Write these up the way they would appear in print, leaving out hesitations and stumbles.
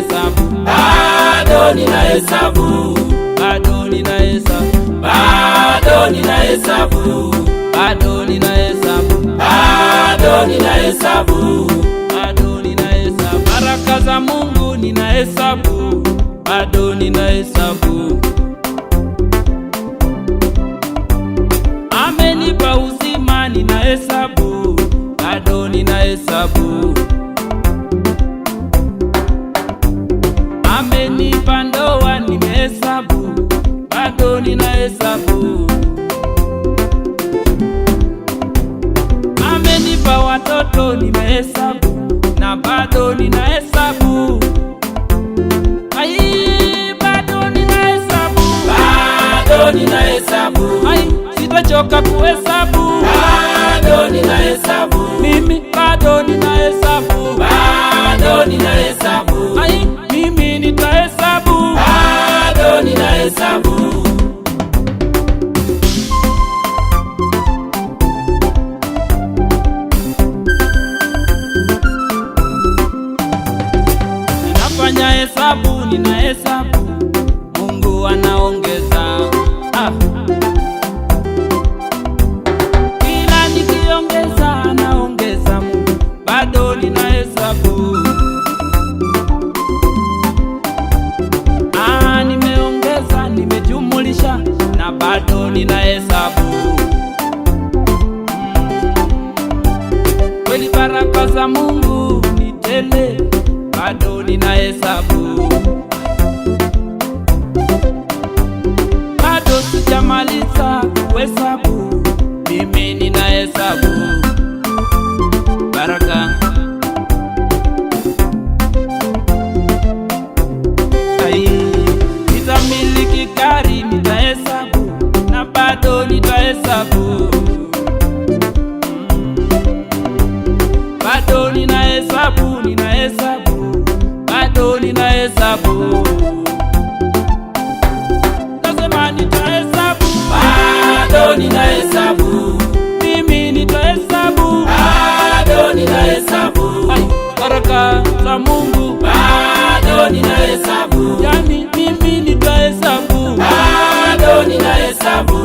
ninahesabu, bado ninahesabu, bado ninahesabu, bado ninahesabu, bado ninahesabu, bado ninahesabu, bado ninahesabu baraka za Mungu, ninahesabu, bado ninahesabu. Amenipa uzima, ninahesabu, bado ninahesabu. Amenipa ndoa, nimehesabu, bado ninahesabu. Amenipa watoto, nimehesabu, na bado ninahesabu. Ai, bado ninahesabu, bado ninahesabu, ai, sitachoka kuhesabu, bado ninahesabu, mimi bado ninahesabu, bado ninahesabu, ai, mimi nitahesabu, bado ninahesabu. Ninafanya hesabu, ninahesabu, Mungu anaongeza. Kila nikiongeza anaongeza, Mungu bado ninahesabu. Nimeongeza, nimejumulisha, na bado ninahesabu. Kweli baraka za Mungu ni tele, bado ninahesabu. Bado sijamaliza kuhesabu, mimi ninahesabu baraka. Ai, nitamiliki gari, nitahesabu, na bado nitahesabu. Bado ninahesabu, ninahesabu, bado ninahesabu. Nasema nitahesabu, bado ninahesabu, mimi nitahesabu, bado ninahesabu, ai, baraka za Mungu, bado ninahesabu, yani mimi nitahesabu, bado ninahesabu.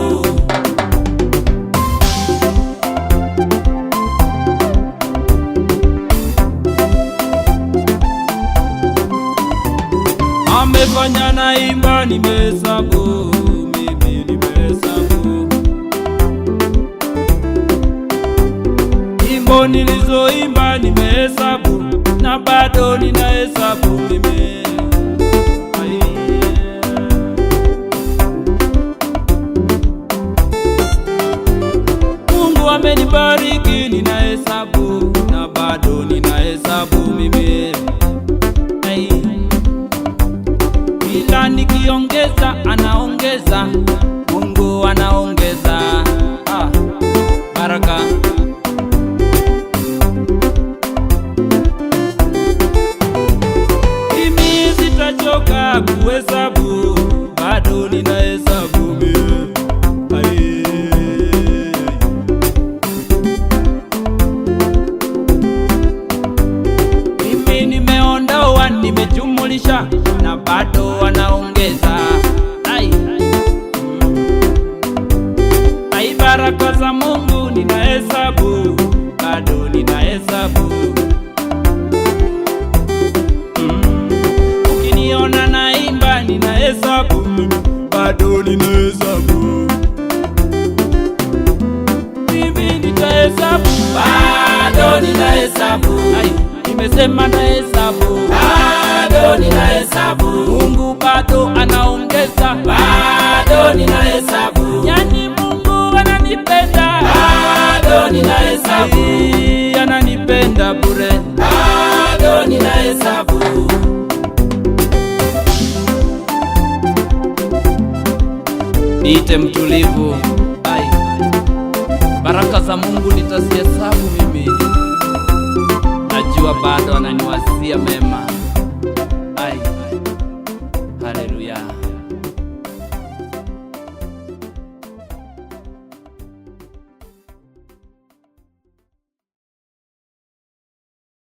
Amefanya naimba, nimehesabu, mimi nimehesabu. Nyimbo nilizoimba nimehesabu, na bado ninahesabu mimi. Ai. Mungu amenibariki, ninahesabu, na bado ninahesabu mimi. Ai. Kila nikiongeza anaongeza, Mungu anaongeza. Baraka. Mimi sitachoka kuhesabu, bado ninahesabu mimi. Ai. Mimi nimeondoa, nimejumulisha, na bado wanaongeza. Ai. Ai, baraka za Mungu ninahesabu, bado ninahesabu. Ukiniona naimba ninahesabu, bado ninahesabu. Mimi nitahesabu, bado ninahesabu, ai, nimesema nahesabu, bado ninahesabu, Mungu bado anaongeza, bado ninahesabu, yani Mungu ananipenda, bado ninahesabu, ai, ananipenda bure, bado ninahesabu. Niite mtulivu, ai, baraka za Mungu nitazihesabu mimi, najua bado ananiwazia mema.